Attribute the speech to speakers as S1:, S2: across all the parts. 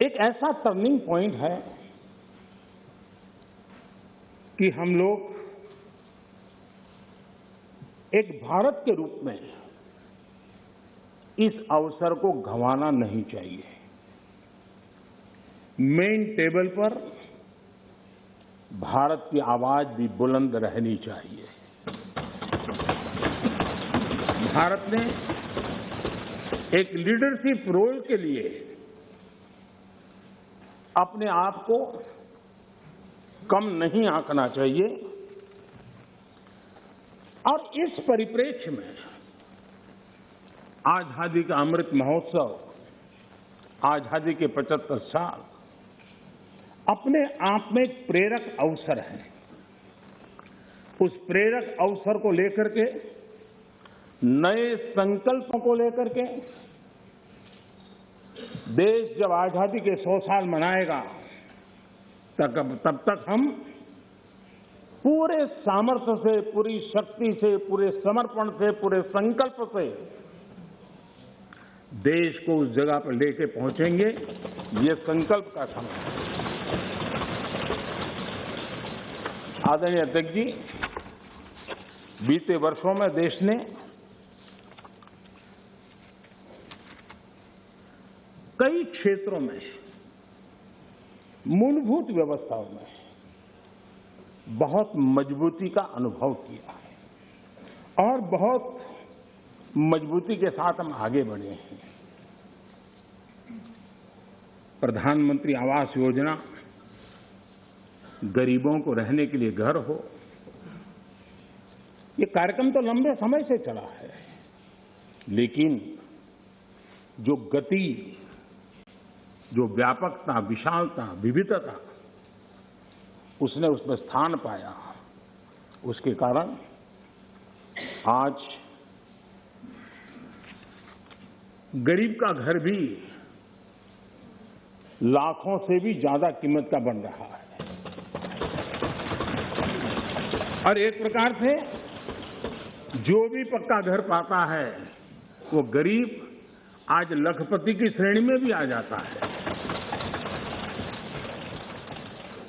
S1: एक ऐसा turning point है कि हम लोग एक भारत के रूप में इस अवसर को गंवाना नहीं चाहिए। मेन टेबल पर भारत की आवाज भी बुलंद रहनी चाहिए। भारत ने एक लीडरशिप रोल के लिए अपने आप को कम नहीं आंकना चाहिए और इस परिप्रेक्ष्य में आजादी का अमृत महोत्सव, आजादी के 75 साल अपने आप में एक प्रेरक अवसर है। उस प्रेरक अवसर को लेकर के, नए संकल्पों को लेकर के देश जब आजादी के 100 साल मनाएगा तब तक हम पूरे सामर्थ्य से, पूरी शक्ति से, पूरे समर्पण से, पूरे संकल्प से देश को उस जगह पर लेके पहुंचेंगे। ये संकल्प का समय है। आदरणीय अध्यक्ष जी, बीते वर्षों में देश ने कई क्षेत्रों में, मूलभूत व्यवस्थाओं में बहुत मजबूती का अनुभव किया है और बहुत मजबूती के साथ हम आगे बढ़े हैं। प्रधानमंत्री आवास योजना, गरीबों को रहने के लिए घर हो, ये कार्यक्रम तो लंबे समय से चला है, लेकिन जो गति, जो व्यापकता, विशालता, विविधता उसने उसमें स्थान पाया, उसके कारण आज गरीब का घर भी लाखों से भी ज्यादा कीमत का बन रहा है। और एक प्रकार से जो भी पक्का घर पाता है वो गरीब आज लखपति की श्रेणी में भी आ जाता है।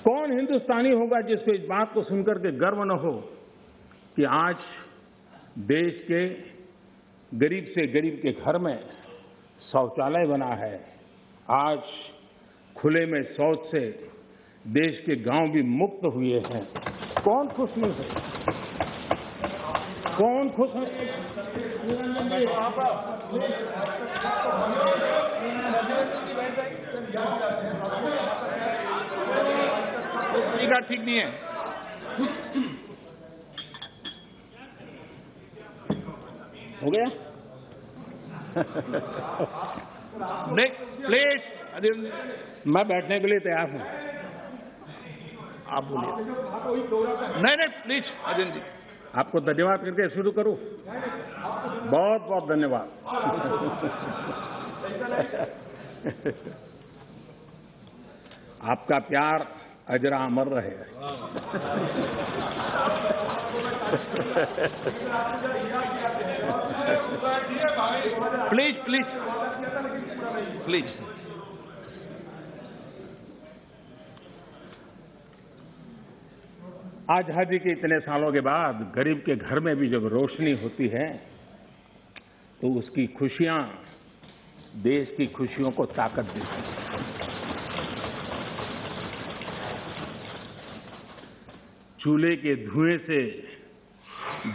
S1: कौन हिंदुस्तानी होगा जिसको इस बात को सुनकर के गर्व न हो कि आज देश के गरीब से गरीब के घर में शौचालय बना है। आज खुले में शौच से देश के गांव भी मुक्त हुए हैं। कौन खुश नहीं है? कौन खुश है?
S2: ठीक नहीं है।
S1: हो गया?
S2: प्लीज,
S1: मैं बैठने के लिए तैयार हूं।
S2: आप बोलिए। नहीं, प्लीज अजय जी।
S1: आपको धन्यवाद करके शुरू करूं। बहुत बहुत धन्यवाद। आपका प्यार अजरा अमर रहे।
S2: Please please please.
S1: आजादी के इतने सालों के बाद गरीब के घर में भी जब रोशनी होती है तो उसकी खुशियां देश की खुशियों को ताकत देती हैं। चूल्हे के धुएं से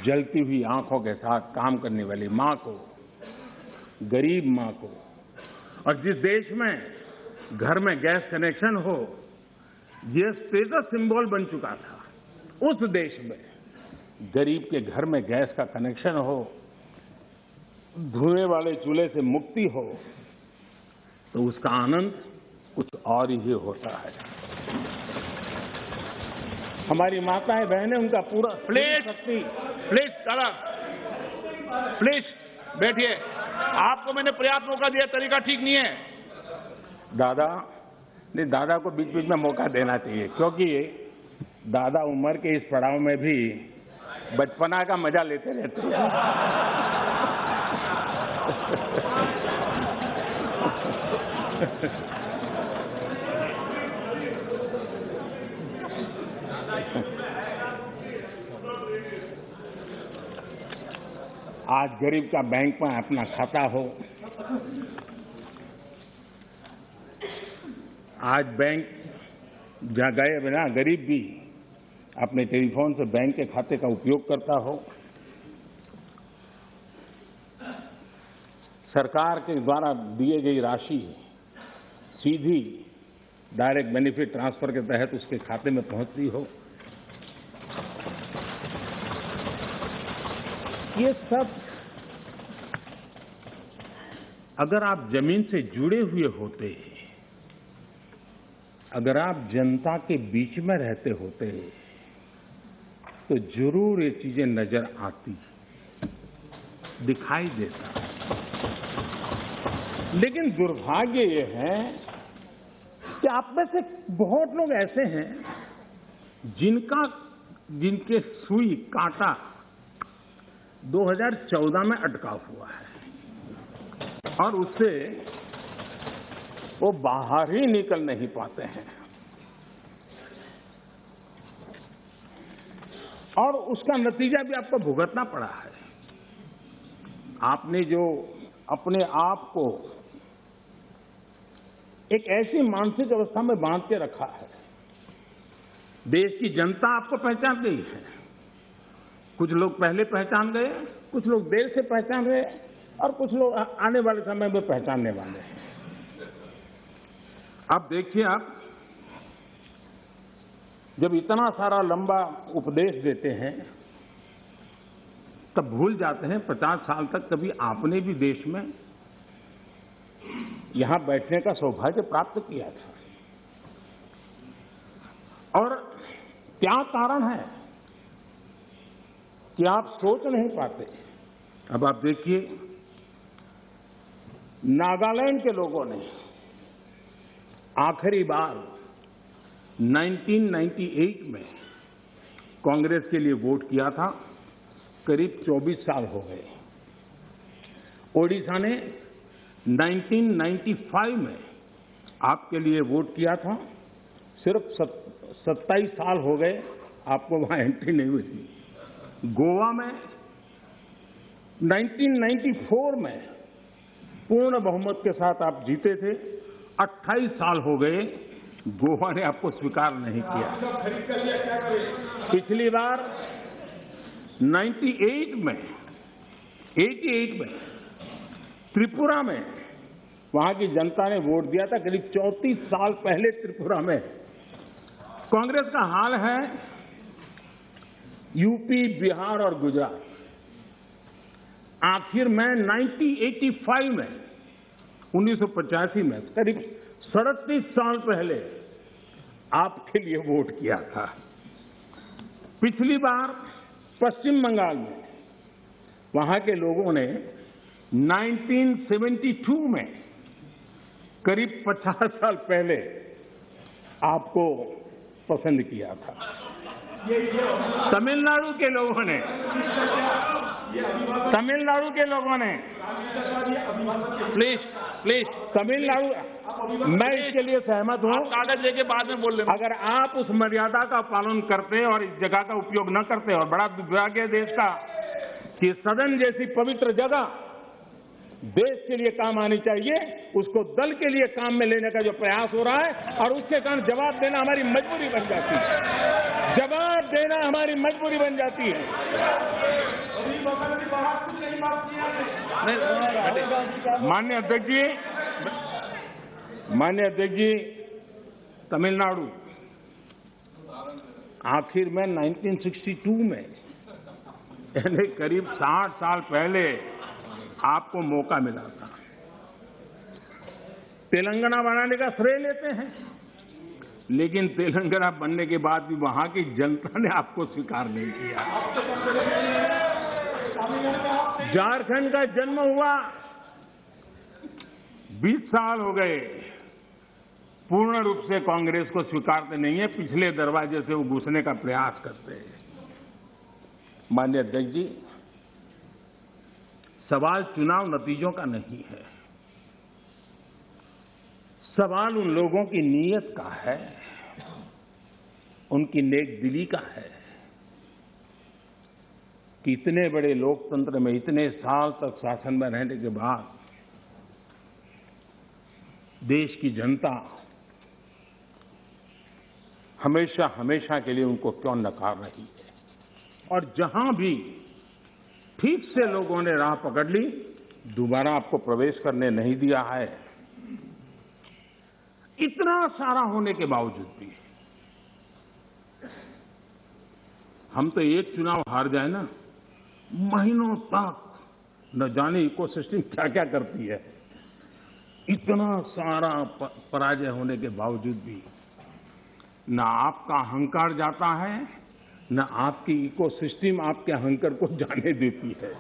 S1: जलती हुई आंखों के साथ काम करने वाली मां को, गरीब मां को, और जिस देश में घर में गैस कनेक्शन हो, यह स्टेटस सिंबल बन चुका था, उस देश में गरीब के घर में गैस का कनेक्शन हो, धुएं वाले चूल्हे से मुक्ति हो, तो उसका आनंद कुछ और ही होता है। हमारी माताएं बहनें उनका पूरा
S2: प्लीज दादा, प्लीज बैठिए। आपको मैंने पर्याप्त मौका दिया, तरीका ठीक नहीं है।
S1: दादा नहीं, दादा को बीच बीच में मौका देना चाहिए, क्योंकि दादा उम्र के इस पड़ाव में भी बचपना का मजा लेते रहते हैं। आज गरीब का बैंक में अपना खाता हो, आज बैंक जहां गए बिना गरीब भी अपने टेलीफोन से बैंक के खाते का उपयोग करता हो, सरकार के द्वारा दिए गई राशि सीधी डायरेक्ट बेनिफिट ट्रांसफर के तहत उसके खाते में पहुंचती हो, ये सब अगर आप जमीन से जुड़े हुए होते, अगर आप जनता के बीच में रहते होते तो जरूर ये चीजें नजर आती, दिखाई देता। लेकिन दुर्भाग्य ये है कि आप में से बहुत लोग ऐसे हैं जिनके सुई कांटा 2014 में अटका हुआ है और उससे वो बाहर ही निकल नहीं पाते हैं, और उसका नतीजा भी आपको भुगतना पड़ा है। आपने जो अपने आप को एक ऐसी मानसिक अवस्था में बांध के रखा है, देश की जनता आपको पहचान गई है, कुछ लोग पहले पहचान गए, कुछ लोग देर से पहचान गए और कुछ लोग आने वाले समय में पहचानने वाले हैं। अब देखिए, आप जब इतना सारा लंबा उपदेश देते हैं तब भूल जाते हैं 50 साल तक कभी आपने भी देश में यहां बैठने का सौभाग्य प्राप्त किया था। और क्या कारण है कि आप सोच नहीं पाते। अब आप देखिए, नागालैंड के लोगों ने आखिरी बार 1998 में कांग्रेस के लिए वोट किया था, करीब 24 साल हो गए। ओडिशा ने 1995 में आपके लिए वोट किया था, सिर्फ 27 साल हो गए, आपको वहां एंट्री नहीं हुई थी। गोवा में 1994 में पूर्ण बहुमत के साथ आप जीते थे, 28 साल हो गए, गोवा ने आपको स्वीकार नहीं किया। पिछली बार 88 में त्रिपुरा में वहां की जनता ने वोट दिया था, करीब 34 साल पहले त्रिपुरा में। कांग्रेस का हाल है यूपी, बिहार और गुजरात। आखिर में 1985 में 1985 में करीब 37 साल पहले आपके लिए वोट किया था। पिछली बार पश्चिम बंगाल में वहां के लोगों ने 1972 में करीब 50 साल पहले आपको पसंद किया था। तमिलनाडु के लोगों ने प्लीज तमिलनाडु, मैं इसके लिए सहमत हूं।
S2: कागज लेके बाद में बोल लेना।
S1: अगर आप उस मर्यादा का पालन करते और इस जगह का उपयोग न करते, और बड़ा दुर्भाग्य है देश का कि सदन जैसी पवित्र जगह देश के लिए काम आनी चाहिए, उसको दल के लिए काम में लेने का जो प्रयास हो रहा है, और उसके कारण जवाब देना हमारी मजबूरी बन जाती है। जवाब देना हमारी मजबूरी बन जाती है। माननीय अध्यक्ष जी, तमिलनाडु आखिर में 1962 में, यानी करीब 60 साल पहले आपको मौका मिला था। तेलंगाना बनाने का श्रेय लेते हैं, लेकिन तेलंगाना बनने के बाद भी वहां की जनता ने आपको स्वीकार नहीं किया। झारखंड का जन्म हुआ, 20 साल हो गए, पूर्ण रूप से कांग्रेस को स्वीकारते नहीं है, पिछले दरवाजे से वो घुसने का प्रयास करते हैं। माननीय अध्यक्ष जी, सवाल चुनाव नतीजों का नहीं है, सवाल उन लोगों की नीयत का है, उनकी नेक दिली का है कि इतने बड़े लोकतंत्र में इतने साल तक शासन में रहने के बाद देश की जनता हमेशा हमेशा के लिए उनको क्यों नकार रही है। और जहां भी ठीक से लोगों ने राह पकड़ ली, दोबारा आपको प्रवेश करने नहीं दिया है। इतना सारा होने के बावजूद भी हम तो एक चुनाव हार जाए ना, महीनों तक न जाने इकोसिस्टम क्या क्या करती है। इतना सारा पराजय होने के बावजूद भी न आपका अहंकार जाता है, न आपकी इकोसिस्टम आपके अहंकार को जाने देती है।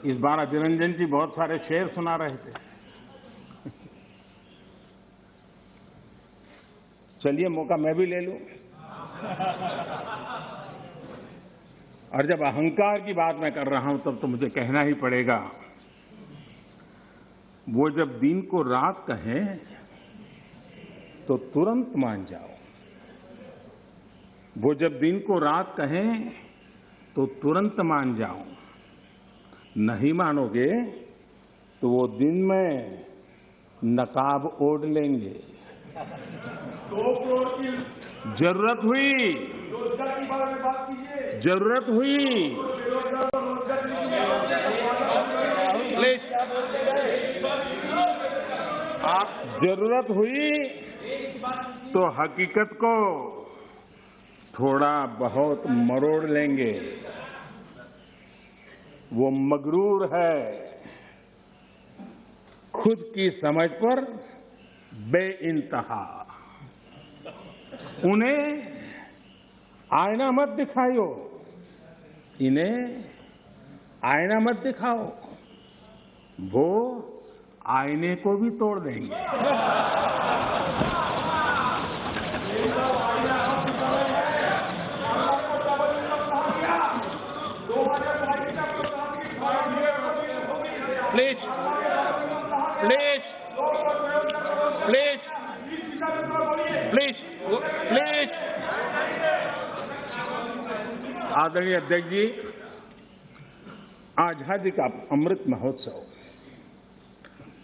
S1: इस बार अभिरंजन जी बहुत सारे शेर सुना रहे थे। चलिए मौका मैं भी ले लूं। और जब अहंकार की बात मैं कर रहा हूं तब तो मुझे कहना ही पड़ेगा, वो जब दिन को रात कहें तो तुरंत मान जाओ। वो जब दिन को रात कहें तो तुरंत मान जाओ। नहीं मानोगे तो वो दिन में नकाब ओढ़ लेंगे।
S2: 2 करोड़ की
S1: जरूरत हुई,
S2: रोजगार की बात कीजिए।
S1: जरूरत हुई
S2: प्लीज,
S1: आप जरूरत हुई तो हकीकत को थोड़ा बहुत मरोड़ लेंगे। वो मगरूर है, खुद की समझ पर बेइंतहा। उन्हें आईना मत दिखाओ, इन्हें आईना मत दिखाओ, वो आईने को भी तोड़ देंगे।
S2: Please please please please please.
S1: आदरणीय अध्यक्ष जी, आजादी का अमृत महोत्सव,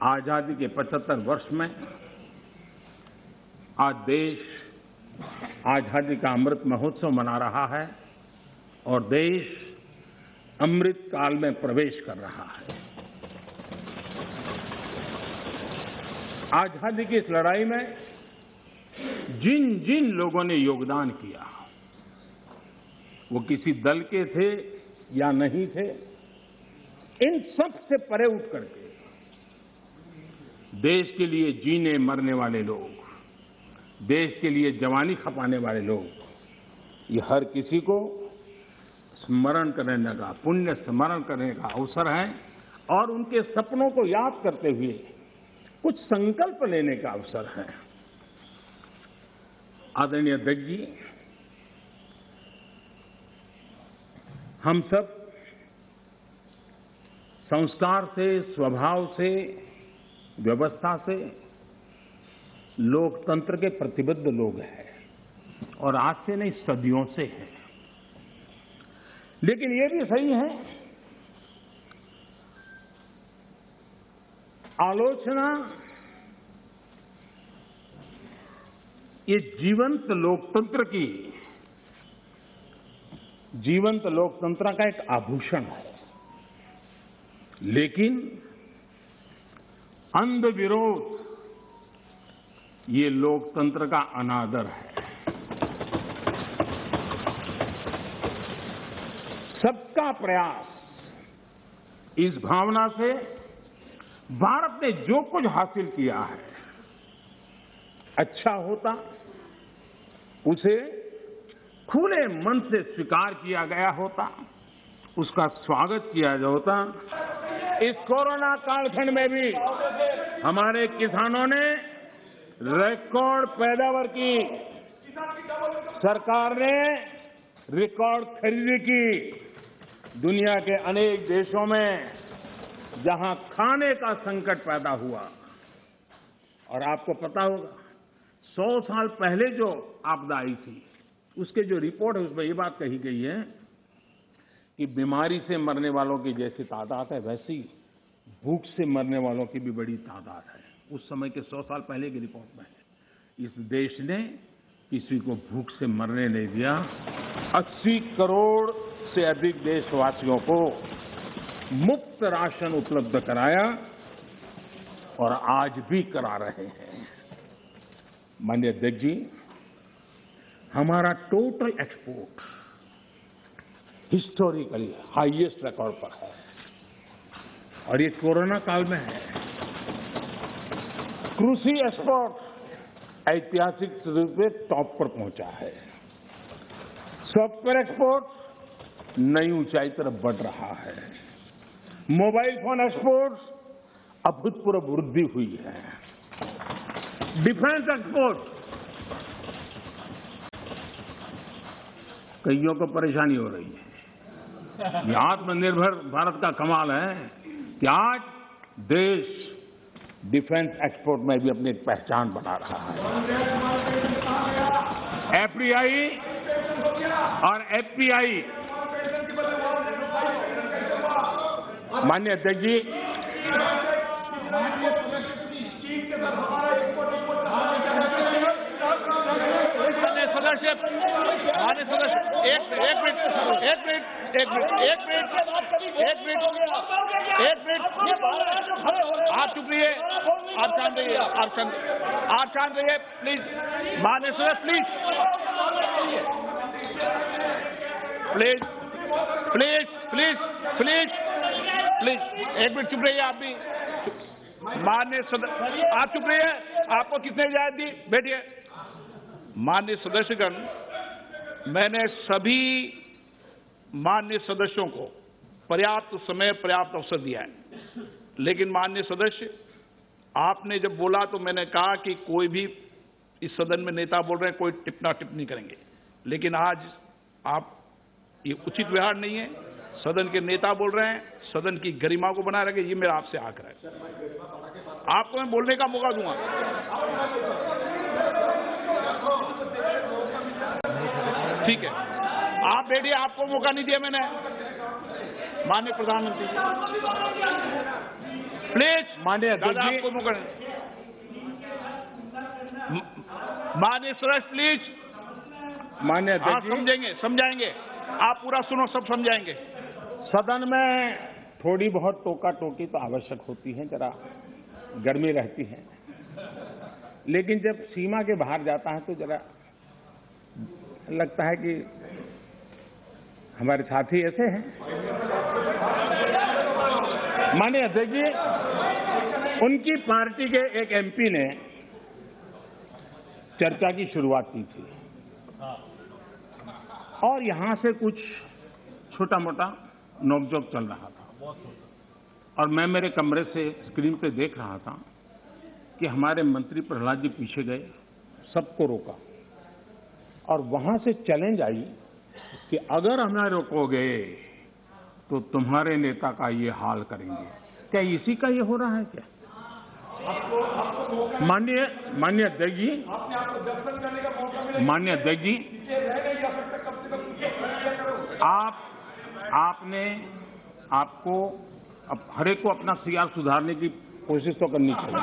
S1: आजादी के 75 वर्ष में आज देश आजादी का अमृत महोत्सव मना रहा है और देश अमृत काल में प्रवेश कर रहा है। आजादी की इस लड़ाई में जिन जिन लोगों ने योगदान किया, वो किसी दल के थे या नहीं थे, इन सब से परे उठ करके देश के लिए जीने मरने वाले लोग, देश के लिए जवानी खपाने वाले लोग, ये हर किसी को स्मरण करने का, पुण्य स्मरण करने का अवसर है और उनके सपनों को याद करते हुए कुछ संकल्प लेने का अवसर है। आदरणीय अध्यक्ष जी, हम सब संस्कार से, स्वभाव से, व्यवस्था से लोकतंत्र के प्रतिबद्ध लोग हैं और आज से नहीं, सदियों से हैं। लेकिन ये भी सही है, आलोचना ये जीवंत लोकतंत्र का एक आभूषण है। लेकिन अंध विरोध ये लोकतंत्र का अनादर है। सबका प्रयास, इस भावना से भारत ने जो कुछ हासिल किया है, अच्छा होता उसे खुले मन से स्वीकार किया गया होता, उसका स्वागत किया होता। इस कोरोना कालखंड में भी हमारे किसानों ने रिकॉर्ड पैदावार की, सरकार ने रिकॉर्ड खरीदी की। दुनिया के अनेक देशों में जहां खाने का संकट पैदा हुआ और आपको पता होगा 100 साल पहले जो आपदा आई थी उसके जो रिपोर्ट है उसमें ये बात कही गई है कि बीमारी से मरने वालों की जैसी तादाद है वैसी भूख से मरने वालों की भी बड़ी तादाद है। उस समय के 100 साल पहले की रिपोर्ट में है। इस देश ने किसी को भूख से मरने नहीं दिया। 80 करोड़ से अधिक देशवासियों को मुफ्त राशन उपलब्ध कराया और आज भी करा रहे हैं। माननीय अध्यक्ष जी, हमारा total export historically highest record पर है और ये कोरोना काल में है। कृषि एक्सपोर्ट ऐतिहासिक रूप से टॉप पर पहुंचा है। सॉफ्टवेयर एक्सपोर्ट नई ऊंचाई तरफ बढ़ रहा है। मोबाइल फोन एक्सपोर्ट अभूतपूर्व वृद्धि हुई है। डिफेंस एक्सपोर्ट, कईयों को परेशानी हो रही है। ये आत्मनिर्भर भारत का कमाल है कि आज देश डिफेंस एक्सपोर्ट में भी अपनी पहचान बना रहा है। एफडीआई और एफपीआई, माननीय अध्यक्ष जी,
S2: आप चुप रहिए, आप शांत रहिए, आप शांत रहिए प्लीज। माननीय सदस्य please please please please please एक मिनट चुप रहिए। आप भी माननीय सदस्य, आप चुप रहिए। आपको किसने इजाजत दी? बैठिए। माननीय सदस्यगण, मैंने सभी माननीय सदस्यों को पर्याप्त समय पर्याप्त अवसर दिया है, लेकिन माननीय सदस्य आपने जब बोला तो मैंने कहा कि कोई भी इस सदन में नेता बोल रहे हैं, कोई टिप्पणी टिप्पणी करेंगे, लेकिन आज आप ये उचित व्यवहार नहीं है। सदन के नेता बोल रहे हैं, सदन की गरिमा को बनाए रखें, ये मेरा आपसे आग्रह है। आपको मैं बोलने का मौका दूंगा। ठीक है, आप बैठिए, आपको मौका नहीं दिया मैंने। माननीय प्रधानमंत्री प्लीज,
S1: माननीय
S2: दादा आपको मौका नहीं। माननीय सदस्य प्लीज।
S1: माननीय
S2: हाँ, समझेंगे, समझाएंगे। आप पूरा सुनो, सब समझाएंगे।
S1: सदन में थोड़ी बहुत टोका टोकी तो आवश्यक होती है, जरा गर्मी रहती है, लेकिन जब सीमा के बाहर जाता है तो जरा लगता है कि हमारे साथी ऐसे हैं। माननीय अध्यक्ष जी, उनकी पार्टी के एक एमपी ने चर्चा की शुरुआत की थी और यहां से कुछ छोटा मोटा नोकझोंक चल रहा था और मैं मेरे कमरे से स्क्रीन पे देख रहा था कि हमारे मंत्री प्रहलाद जी पीछे गए, सबको रोका और वहां से चैलेंज आई कि अगर हमें रोकोगे तो तुम्हारे नेता का ये हाल करेंगे। क्या इसी का ये हो रहा है क्या? माननीय अध्यक्ष जी, माननीय अध्यक्ष जी, आपको अब हर एक को अपना सीआर सुधारने की कोशिश तो करनी चाहिए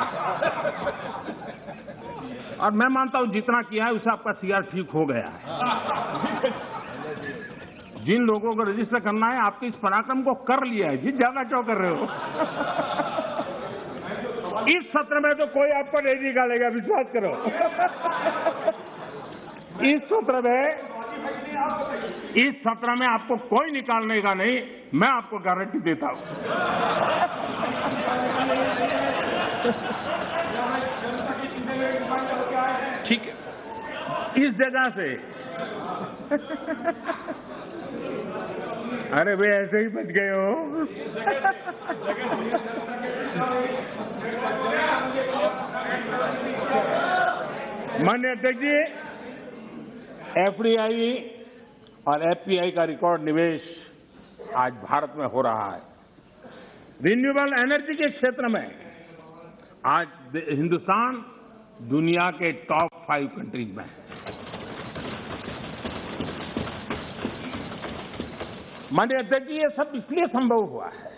S1: और मैं मानता हूं जितना किया है उससे आपका सीआर ठीक हो गया है। जिन लोगों को रजिस्टर करना है आपके इस पराक्रम को कर लिया है, जी ज्यादा क्यों कर रहे हो? इस सत्र में तो कोई आपको नहीं निकालेगा, विश्वास करो। इस सत्र में आपको कोई निकालने का नहीं, मैं आपको गारंटी देता हूं।
S2: ठीक है,
S1: इस जगह से अरे वे ऐसे ही बच गए हो। माननीय अध्यक्ष जी, एफडीआई और एफपीआई का रिकॉर्ड निवेश आज भारत में हो रहा है। रिन्यूएबल एनर्जी के क्षेत्र में आज हिंदुस्तान दुनिया के टॉप 5 कंट्रीज में है। माननीय अध्यक्ष जी, ये सब इसलिए संभव हुआ है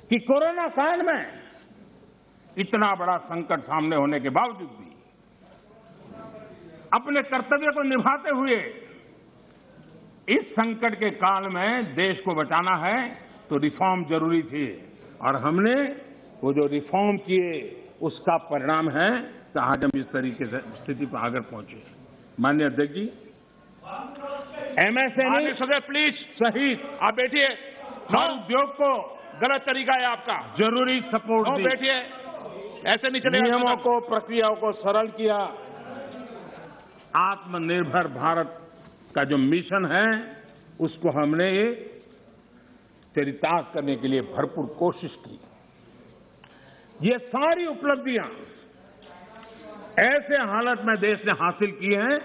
S1: कि कोरोना काल में इतना बड़ा संकट सामने होने के बावजूद भी अपने कर्तव्य को निभाते हुए इस संकट के काल में देश को बचाना है तो रिफॉर्म जरूरी थी, और हमने वो जो रिफॉर्म किए उसका परिणाम है कि आज हम इस तरीके से स्थिति पर आगे पहुंचे। माननीय अध्यक्ष जी, एमएसएमई
S2: सदस्य प्लीज
S1: सहित
S2: आप बैठिए।
S1: हर उद्योग को
S2: गलत तरीका है आपका।
S1: जरूरी सपोर्ट दी,
S2: बैठिए, ऐसे नहीं चलेगा।
S1: नियमों को, प्रक्रियाओं को सरल किया। आत्मनिर्भर भारत का जो मिशन है उसको हमने चरितार्थ करने के लिए भरपूर कोशिश की। ये सारी उपलब्धियां ऐसे हालत में देश ने हासिल की हैं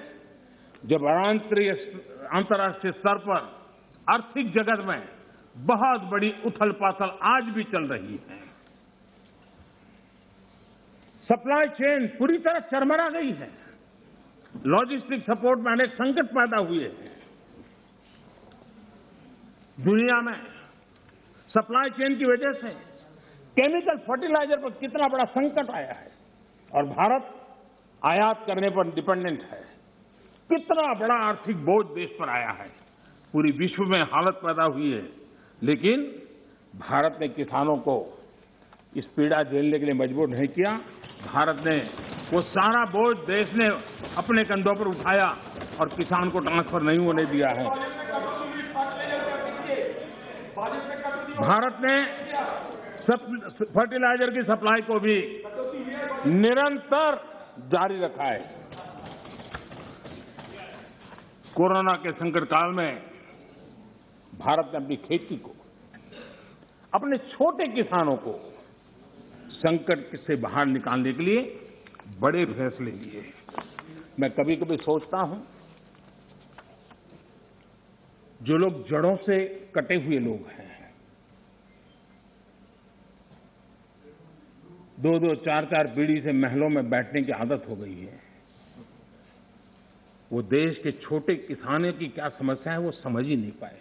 S1: जब अंतर्राष्ट्रीय स्तर पर आर्थिक जगत में बहुत बड़ी उथल पाथल आज भी चल रही है। सप्लाई चेन पूरी तरह चरमरा गई है। लॉजिस्टिक सपोर्ट में अनेक संकट पैदा हुए हैं। दुनिया में सप्लाई चेन की वजह से केमिकल फर्टिलाइजर पर कितना बड़ा संकट आया है और भारत आयात करने पर डिपेंडेंट है। कितना बड़ा आर्थिक बोझ देश पर आया है। पूरी विश्व में हालत पैदा हुई है, लेकिन भारत ने किसानों को इस पीड़ा झेलने के लिए मजबूर नहीं किया। भारत ने वो सारा बोझ देश ने अपने कंधों पर उठाया और किसान को ट्रांसफर नहीं होने दिया है। भारत ने फर्टिलाइजर की सप्लाई को भी निरंतर जारी रखा है। कोरोना के संकट काल में भारत ने अपनी खेती को, अपने छोटे किसानों को संकट से बाहर निकालने के लिए बड़े फैसले लिए। मैं कभी कभी सोचता हूं, जो लोग जड़ों से कटे हुए लोग हैं, 2-2, 4-4 पीढ़ी से महलों में बैठने की आदत हो गई है, वो देश के छोटे किसानों की क्या समस्या है वो समझ ही नहीं पाए।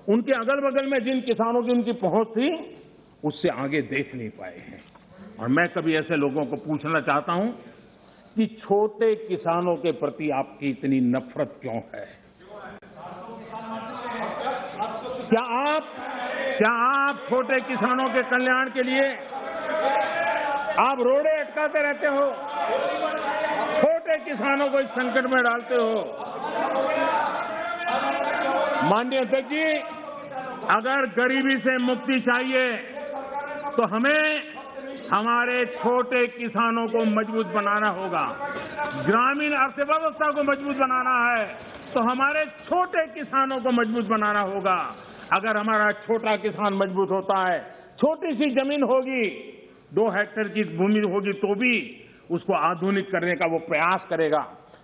S1: उनके अगल बगल में जिन किसानों की उनकी पहुंच थी उससे आगे देख नहीं पाए हैं। और मैं कभी ऐसे लोगों को पूछना चाहता हूं कि छोटे किसानों के प्रति आपकी इतनी नफरत क्यों है? क्या आप छोटे किसानों के कल्याण के लिए आप रोड़े अटकाते रहते हो? छोटे किसानों को इस संकट में डालते हो। माननीय अध्यक्ष जी, अगर गरीबी से मुक्ति चाहिए तो हमें हमारे छोटे किसानों को मजबूत बनाना होगा। ग्रामीण अर्थव्यवस्था को मजबूत बनाना है तो हमारे छोटे किसानों को मजबूत बनाना होगा। अगर हमारा छोटा किसान मजबूत होता है, छोटी सी जमीन होगी, 2 हेक्टेयर की भूमि होगी, तो भी उसको आधुनिक करने का वो प्रयास करेगा,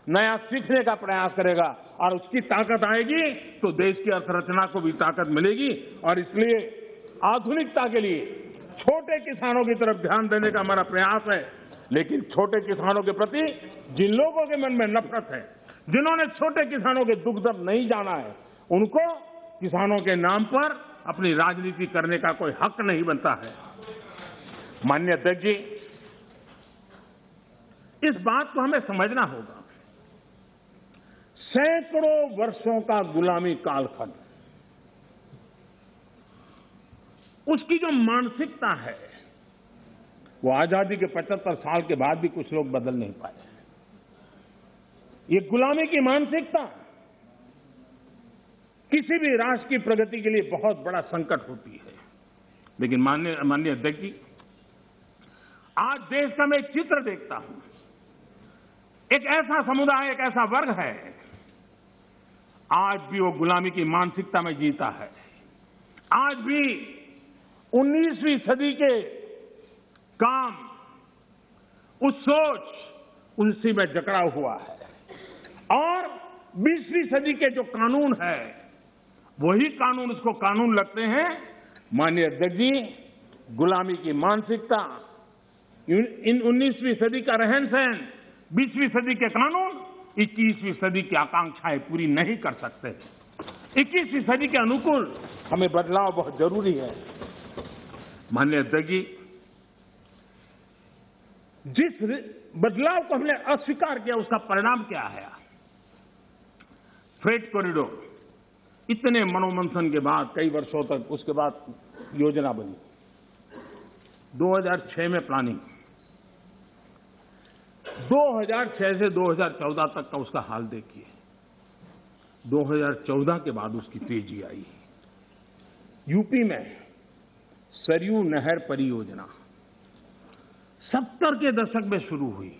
S1: नया सीखने का प्रयास करेगा, और उसकी ताकत आएगी तो देश की अर्थरचना को भी ताकत मिलेगी। और इसलिए आधुनिकता के लिए छोटे किसानों की तरफ ध्यान देने का हमारा प्रयास है। लेकिन छोटे किसानों के प्रति जिन लोगों के मन में नफरत है, जिन्होंने छोटे किसानों के दुख दर्द नहीं जाना है, उनको किसानों के नाम पर अपनी राजनीति करने का कोई हक नहीं बनता है। माननीय अध्यक्ष जी, इस बात को हमें समझना होगा। सैकड़ों वर्षों का गुलामी कालखंड, उसकी जो मानसिकता है वो आजादी के 75 साल के बाद भी कुछ लोग बदल नहीं पाए। ये गुलामी की मानसिकता किसी भी राष्ट्र की प्रगति के लिए बहुत बड़ा संकट होती है। लेकिन माननीय अध्यक्ष जी, आज देश का मैं एक चित्र देखता हूं। एक ऐसा समुदाय, एक ऐसा वर्ग है, आज भी वो गुलामी की मानसिकता में जीता है। आज भी 19वीं सदी के काम, उस सोच, उसी में जकड़ा हुआ है। और 20वीं सदी के जो कानून है, वही कानून उसको कानून लगते हैं। माननीय अध्यक्ष जी, गुलामी की मानसिकता इन 19वीं सदी का रहन सहन, 20वीं सदी के कानून 21वीं सदी की आकांक्षाएं पूरी नहीं कर सकते। 21वीं सदी के अनुकूल हमें बदलाव बहुत जरूरी है। माननीय अध्यक्ष जी, जिस बदलाव को हमने अस्वीकार किया उसका परिणाम क्या है? फ्रेट कॉरिडोर, इतने मनोमंथन के बाद कई वर्षों तक उसके बाद योजना बनी। 2006 में प्लानिंग, 2006 से 2014 तक का उसका हाल देखिए। 2014 के बाद उसकी तेजी आई। यूपी में सरयू नहर परियोजना 70 के दशक में शुरू हुई,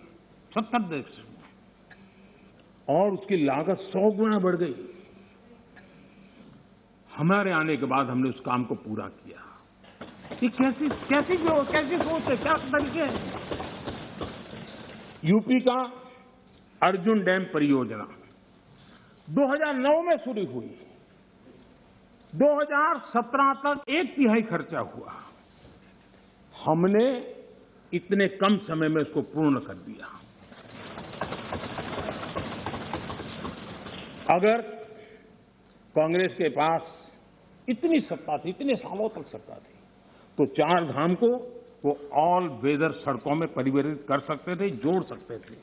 S1: 70 दशक में, और उसकी लागत 100 गुना बढ़ गई। हमारे आने के बाद हमने उस काम को पूरा किया। ये कैसी सोच है, क्या तरीके हैं? यूपी का अर्जुन डैम परियोजना 2009 में शुरू हुई, 2017 तक 1/3 खर्चा हुआ। हमने इतने कम समय में इसको पूर्ण कर दिया। अगर कांग्रेस के पास इतनी सत्ता थी, इतने सालों तक सत्ता थी, तो 4 धाम को वो ऑल वेदर सड़कों में परिवर्तित कर सकते थे, जोड़ सकते थे,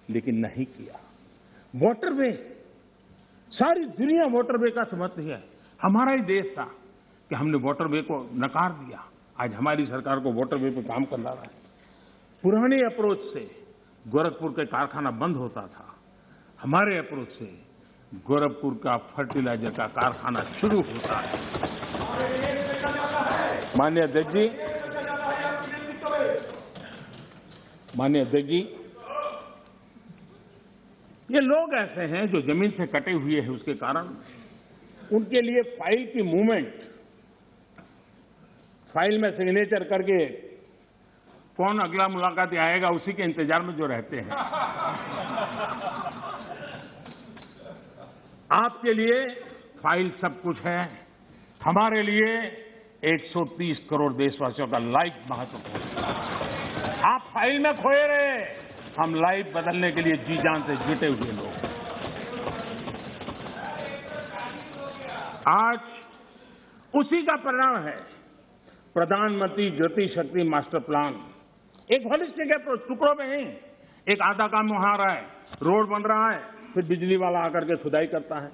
S1: लेकिन नहीं किया। वाटरवे, सारी दुनिया वाटरवे का समर्थक है। हमारा ही देश था कि हमने वाटरवे को नकार दिया। आज हमारी सरकार को वाटरवे पे काम करना रहा है। पुराने अप्रोच से गोरखपुर का कारखाना बंद होता था, हमारे अप्रोच से गोरखपुर का फर्टिलाइजर का कारखाना शुरू होता है। माननीय अध्यक्ष जी, ये लोग ऐसे हैं जो जमीन से कटे हुए हैं, उसके कारण उनके लिए फाइल की मूवमेंट, फाइल में सिग्नेचर करके कौन अगला मुलाकाती आएगा उसी के इंतजार में जो रहते हैं। आपके लिए फाइल सब कुछ है, हमारे लिए 130 करोड़ देशवासियों का लाइफ महत्वपूर्ण है। आप फाइल में खोए रहे, हम लाइफ बदलने के लिए जी जान से जुटे हुए लोग। आज उसी का परिणाम है प्रधानमंत्री ज्योति शक्ति मास्टर प्लान। एक होलिस्टिक अप्रोच, टुकड़ों में ही। एक आधा काम वहां रहा है, रोड बन रहा है, फिर बिजली वाला आकर के खुदाई करता है,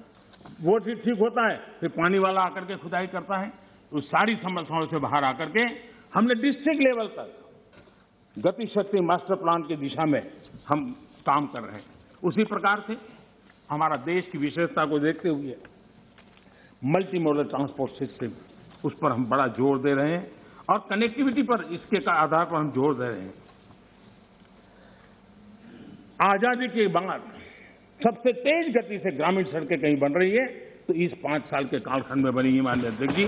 S1: वो ठीक होता है, फिर पानी वाला आकर के खुदाई करता है। उस सारी समस्याओं से बाहर आकर के हमने डिस्ट्रिक्ट लेवल तक गति शक्ति मास्टर प्लान की दिशा में हम काम कर रहे हैं। उसी प्रकार से हमारा देश की विशेषता को देखते हुए मल्टी मॉडल ट्रांसपोर्ट सिस्टम, उस पर हम बड़ा जोर दे रहे हैं, और कनेक्टिविटी पर इसके आधार पर हम जोर दे रहे हैं। आजादी के बाद सबसे तेज गति से ग्रामीण सड़कें कहीं बन रही है तो इस 5 साल के कालखंड में बनी है। माननीय अध्यक्ष जी,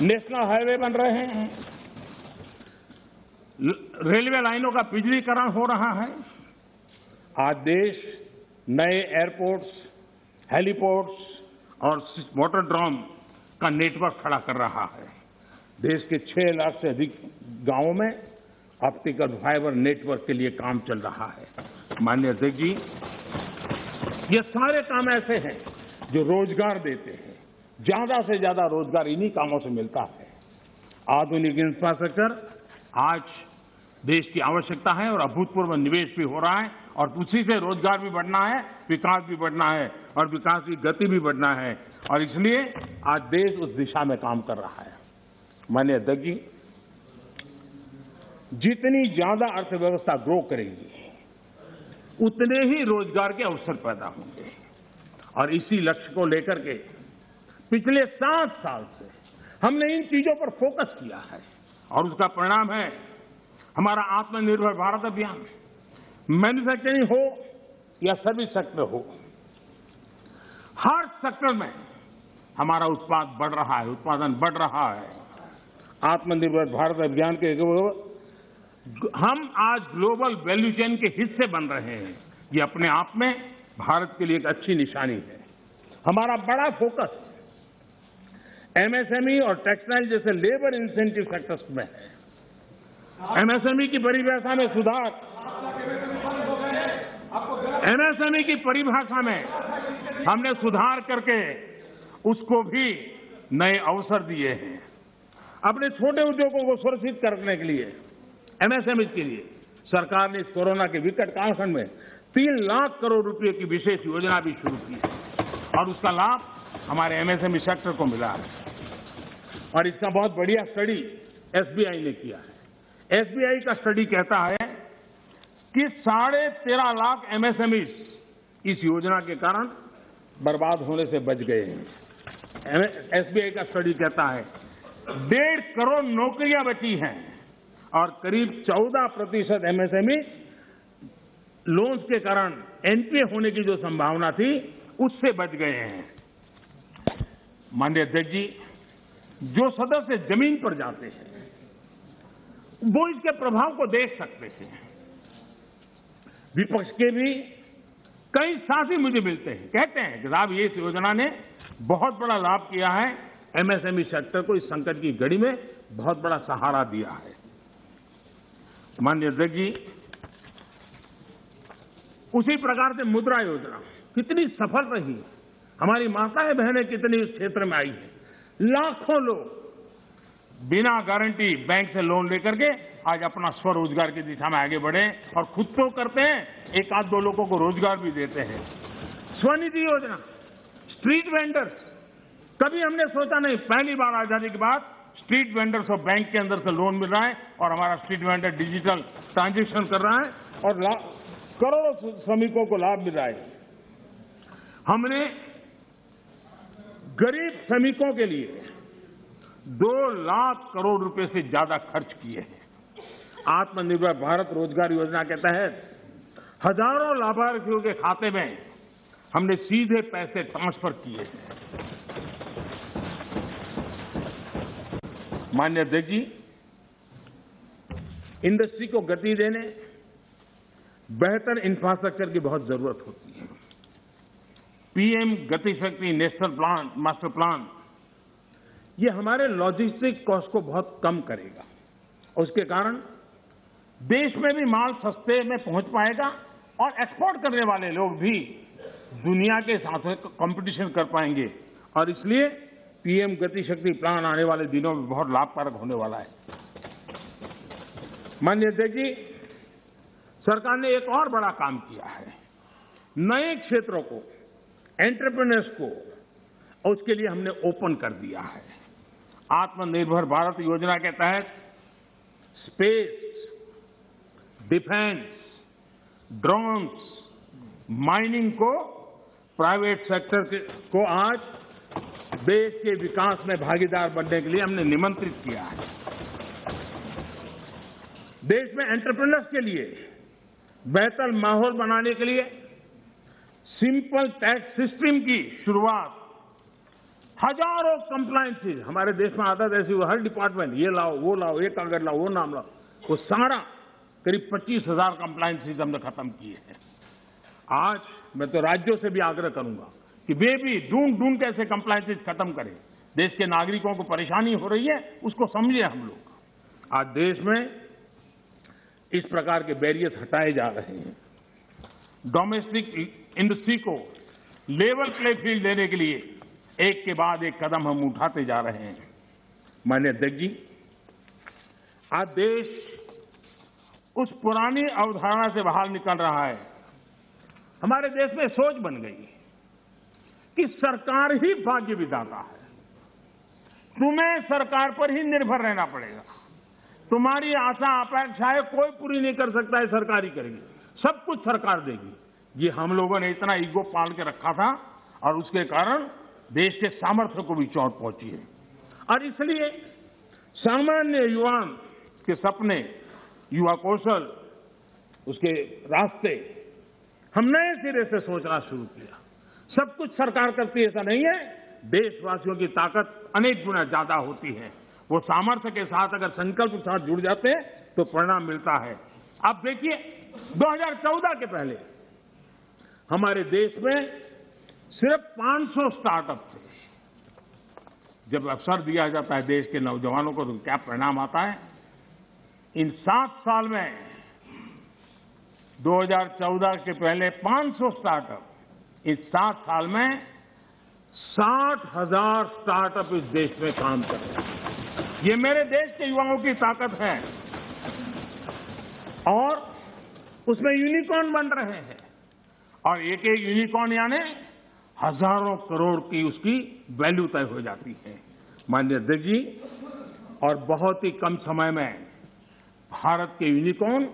S1: नेशनल हाईवे बन रहे हैं, रेलवे लाइनों का बिजलीकरण हो रहा है। आज देश नए एयरपोर्ट्स, हेलीपोर्ट्स और वाटरड्रॉम का नेटवर्क खड़ा कर रहा है। देश के 6 लाख से अधिक गांवों में ऑप्टिकल फाइबर नेटवर्क के लिए काम चल रहा है। माननीय अध्यक्ष जी, ये सारे काम ऐसे हैं जो रोजगार देते हैं। ज्यादा से ज्यादा रोजगार इन्हीं कामों से मिलता है। आधुनिक इंफ्रास्ट्रक्चर आज देश की आवश्यकता है और अभूतपूर्व निवेश भी हो रहा है, और उसी से रोजगार भी बढ़ना है, विकास भी बढ़ना है, और विकास की गति भी बढ़ना है, और इसलिए आज देश उस दिशा में काम कर रहा है। माननीय अध्यक्ष जी, जितनी ज्यादा अर्थव्यवस्था ग्रो करेगी उतने ही रोजगार के अवसर पैदा होंगे, और इसी लक्ष्य को लेकर के पिछले 7 साल से हमने इन चीजों पर फोकस किया है, और उसका परिणाम है हमारा आत्मनिर्भर भारत अभियान। मैन्युफैक्चरिंग हो या सर्विस सेक्टर हो, हर सेक्टर में हमारा उत्पाद बढ़ रहा है, उत्पादन बढ़ रहा है। आत्मनिर्भर भारत अभियान के हम आज ग्लोबल वैल्यू चेन के हिस्से बन रहे हैं। ये अपने आप में भारत के लिए एक अच्छी निशानी है। हमारा बड़ा फोकस एमएसएमई और टेक्सटाइल जैसे लेबर इंसेंटिव सेक्टर्स में है। एमएसएमई की परिभाषा में सुधार, एमएसएमई की परिभाषा में हमने सुधार करके उसको भी नए अवसर दिए हैं। अपने छोटे उद्योगों को सुरक्षित करने के लिए, एमएसएमई के लिए सरकार ने इस कोरोना के विकट कालखंड में 3 लाख करोड़ रुपए की विशेष योजना भी शुरू की है और उसका लाभ हमारे एमएसएमई सेक्टर को मिला है। और इसका बहुत बढ़िया स्टडी एसबीआई ने किया है। एसबीआई का स्टडी कहता है कि 13.5 लाख एमएसएमई इस योजना के कारण बर्बाद होने से बच गए हैं। एसबीआई का स्टडी कहता है 1.5 करोड़ नौकरियां बची हैं और करीब 14% एमएसएमई लोन्स के कारण एनपीए होने की जो संभावना थी उससे बच गए हैं। माननीय अध्यक्ष जी, जो सदस्य जमीन पर जाते हैं वो इसके प्रभाव को देख सकते हैं। विपक्ष के भी कई साथी मुझे मिलते हैं, कहते हैं कि साहब ये इस योजना ने बहुत बड़ा लाभ किया है, एमएसएमई सेक्टर को इस संकट की घड़ी में बहुत बड़ा सहारा दिया है। माननीय अध्यक्ष जी, उसी प्रकार से मुद्रा योजना कितनी सफल रही, हमारी माताएं बहनें कितनी इस क्षेत्र में आई है। लाखों लोग बिना गारंटी बैंक से लोन लेकर के आज अपना स्वरोजगार की दिशा में आगे बढ़े और खुद तो करते हैं, 1-2 लोगों को रोजगार भी देते हैं। स्वनिधि योजना, स्ट्रीट वेंडर्स, कभी हमने सोचा नहीं, पहली बार आजादी के बाद स्ट्रीट वेंडर्स और बैंक के अंदर से लोन मिल रहा है और हमारा स्ट्रीट वेंडर डिजिटल ट्रांजेक्शन कर रहा है और करोड़ों श्रमिकों को लाभ मिल रहा है। हमने गरीब श्रमिकों के लिए 2 लाख करोड़ रुपए से ज्यादा खर्च किए हैं। आत्मनिर्भर भारत रोजगार योजना के तहत हजारों लाभार्थियों के खाते में हमने सीधे पैसे ट्रांसफर किए हैं। माननीय अध्यक्ष जी, इंडस्ट्री को गति देने बेहतर इंफ्रास्ट्रक्चर की बहुत जरूरत होती है। पीएम गति शक्ति नेशनल प्लान, मास्टर प्लान, ये हमारे लॉजिस्टिक कॉस्ट को बहुत कम करेगा। उसके कारण देश में भी माल सस्ते में पहुंच पाएगा और एक्सपोर्ट करने वाले लोग भी दुनिया के साथ कंपटीशन कर पाएंगे और इसलिए पीएम गति शक्ति प्लान आने वाले दिनों में बहुत लाभकारक होने वाला है। माननीय अध्यक्ष जी, सरकार ने एक और बड़ा काम किया है। नए क्षेत्रों को, एंटरप्रेन्योर्स को, उसके लिए हमने ओपन कर दिया है। आत्मनिर्भर भारत योजना के तहत स्पेस, डिफेंस, ड्रोन्स, माइनिंग को प्राइवेट सेक्टर को आज देश के विकास में भागीदार बनने के लिए हमने निमंत्रित किया है। देश में एंटरप्रेन्योर्स के लिए बेहतर माहौल बनाने के लिए सिंपल टैक्स सिस्टम की शुरुआत, हजारों कंप्लायंसेज हमारे देश में आदत ऐसी हुई, हर डिपार्टमेंट ये लाओ, वो लाओ, ये कागज लाओ, वो नाम लाओ, वो सारा करीब 25,000 कंप्लायंसेज हमने खत्म किए हैं। आज मैं तो राज्यों से भी आग्रह करूंगा कि वे भी ढूंढ के ऐसे कंप्लायंसेज खत्म करें। देश के नागरिकों को परेशानी हो रही है, उसको समझे हम लोग। आज देश में इस प्रकार के बैरियर्स हटाए जा रहे हैं। डोमेस्टिक इंडस्ट्री को लेवल प्ले फील्ड देने के लिए एक के बाद एक कदम हम उठाते जा रहे हैं। माननीय अध्यक्ष जी, आज देश उस पुरानी अवधारणा से बाहर निकल रहा है। हमारे देश में सोच बन गई कि सरकार ही भाग्य विधाता है, तुम्हें सरकार पर ही निर्भर रहना पड़ेगा, तुम्हारी आशा अपेक्षाएं कोई पूरी नहीं कर सकता है, सरकार ही करेगी, सब कुछ सरकार देगी। ये हम लोगों ने इतना ईगो पाल के रखा था और उसके कारण देश के सामर्थ्य को भी चोट पहुंची है। और इसलिए सामान्य युवा के सपने, युवा कौशल, उसके रास्ते हम नए सिरे से सोचना शुरू किया। सब कुछ सरकार करती है ऐसा नहीं है, देशवासियों की ताकत अनेक गुना ज्यादा होती है। वो सामर्थ्य के साथ अगर संकल्प के साथ जुड़ जाते हैं तो परिणाम मिलता है। आप देखिए 2014 के पहले हमारे देश में सिर्फ 500 स्टार्टअप थे। जब अवसर दिया जाता है देश के नौजवानों को तो क्या परिणाम आता है। इन 7 साल में 2014 के पहले 500 स्टार्टअप, इस 7 साल में 60,000 स्टार्टअप इस देश में काम कर रहे हैं। ये मेरे देश के युवाओं की ताकत है और उसमें यूनिकॉर्न बन रहे हैं और एक एक यूनिकॉर्न यानी हजारों करोड़ की उसकी वैल्यू तय हो जाती है। माननीय अध्यक्ष जी, और बहुत ही कम समय में भारत के यूनिकॉर्न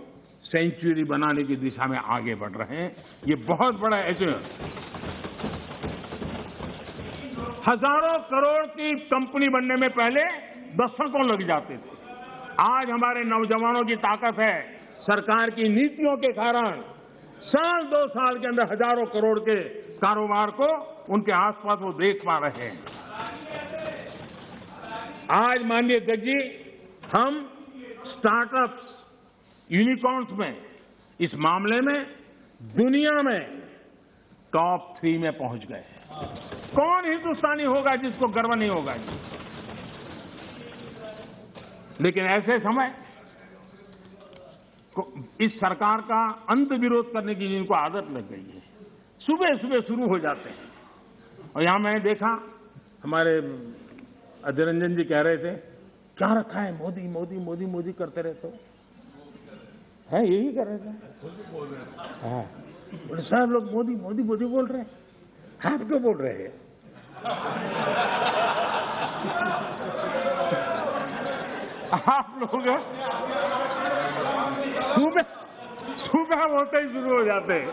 S1: सेंचुरी बनाने की दिशा में आगे बढ़ रहे हैं। ये बहुत बड़ा अचीवमेंट। हजारों करोड़ की कंपनी बनने में पहले दशकों लग जाते थे। आज हमारे नौजवानों की ताकत है, सरकार की नीतियों के कारण साल 2 साल के अंदर हजारों करोड़ के कारोबार को उनके आसपास वो देख पा रहे हैं। आज माननीय अध्यक्ष जी, हम स्टार्टअप्स, यूनिकॉर्न्स में इस मामले में दुनिया में टॉप 3 में पहुंच गए हैं। कौन हिंदुस्तानी होगा जिसको गर्व नहीं होगा जी? लेकिन ऐसे समय इस सरकार का अंत विरोध करने की जिनको आदत लग गई है, सुबह सुबह शुरू हो जाते हैं। और यहां मैंने देखा, हमारे अजय रंजन जी कह रहे थे, क्या रखा है, मोदी मोदी मोदी मोदी करते रहते हो, है यही कर रहे थे। हाँ, बोले साहब लोग मोदी मोदी मोदी बोल रहे हैं, आप क्यों बोल रहे हैं? आप लोग सुबह होते ही शुरू हो जाते हैं।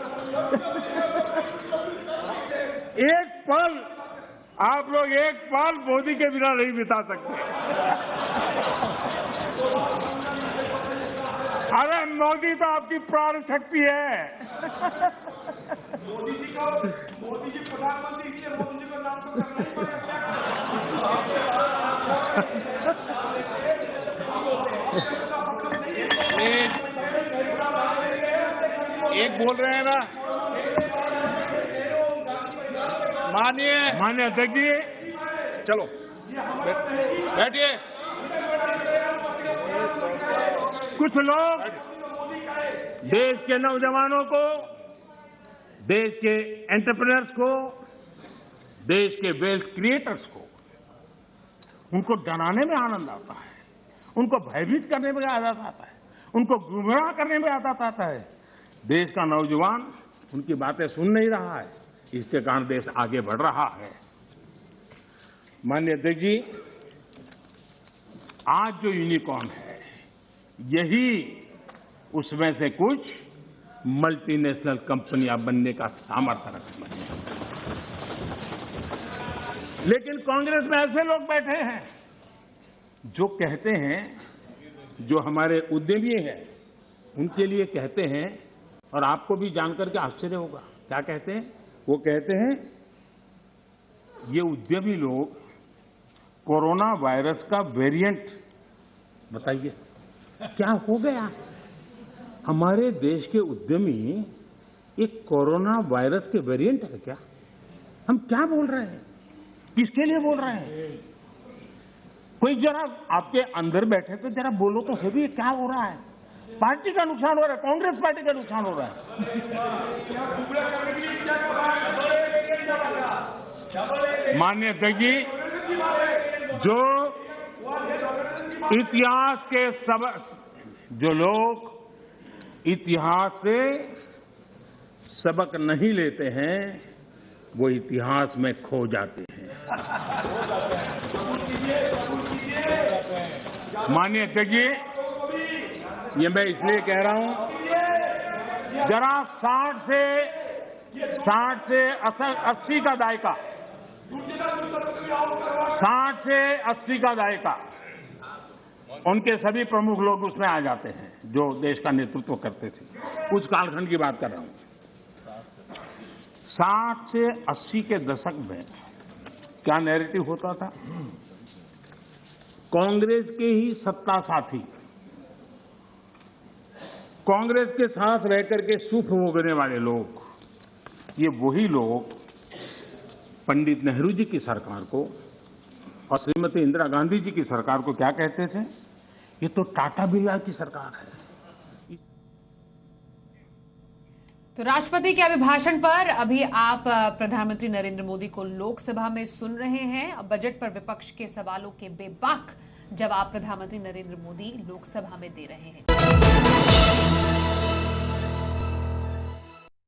S1: एक पल आप लोग मोदी के बिना नहीं बिता सकते। अरे मोदी तो आपकी प्राण शक्ति है। मोदी जी प्रधानमंत्री, इसलिए मोदी जी का नाम तो एक बोल रहे हैं ना, माननीय अध्यक्ष जी, चलो बैठिए। कुछ लोग देश के नौजवानों को, देश के एंटरप्रेन्योर्स को, देश के वेल्थ क्रिएटर्स को, उनको डराने में आनंद आता है, उनको भयभीत करने में आनंद आता है, उनको गुमराह करने में आनंद आता है। देश का नौजवान उनकी बातें सुन नहीं रहा है, इसके कारण देश आगे बढ़ रहा है। माननीय अध्यक्ष जी, आज जो यूनिकॉर्न है, यही उसमें से कुछ मल्टीनेशनल कंपनियां बनने का सामर्थ्य रखती हैं। लेकिन कांग्रेस में ऐसे लोग बैठे हैं जो कहते हैं, जो हमारे उद्यमी हैं उनके लिए कहते हैं, और आपको भी जानकर के आश्चर्य होगा, क्या कहते हैं? वो कहते हैं ये उद्यमी लोग कोरोना वायरस का वेरिएंट, बताइए क्या हो गया? हमारे देश के उद्यमी एक कोरोना वायरस के वेरिएंट है क्या? हम क्या बोल रहे हैं? किसके लिए बोल रहे हैं? कोई जरा आपके अंदर बैठे तो जरा बोलो तो सही, क्या हो रहा है? पार्टी का नुकसान हो रहा है, कांग्रेस पार्टी का नुकसान हो रहा है। माननीय अध्यक्ष जी, जो इतिहास के जो लोग इतिहास से सबक नहीं लेते हैं, वो इतिहास में खो जाते हैं। माननीय अध्यक्ष जी, ये मैं इसलिए कह रहा हूं, जरा 60 से 80 का दायका, 60 से 80 का दायका, उनके सभी प्रमुख लोग उसमें आ जाते हैं जो देश का नेतृत्व करते थे। उस कालखंड की बात कर रहा हूं। 60 से 80 के दशक में क्या नैरेटिव होता था? कांग्रेस के ही सत्ता साथी, कांग्रेस के साथ रहकर के सुख भोगने वाले लोग, ये वही लोग पंडित नेहरू जी की सरकार को और श्रीमती इंदिरा गांधी जी की सरकार को क्या कहते थे? ये तो टाटा बिरला की सरकार है।
S3: तो राष्ट्रपति के अभिभाषण पर अभी आप प्रधानमंत्री नरेंद्र मोदी को लोकसभा में सुन रहे हैं। अब बजट पर विपक्ष के सवालों के बेबाक जवाब प्रधानमंत्री नरेंद्र मोदी लोकसभा में दे रहे हैं।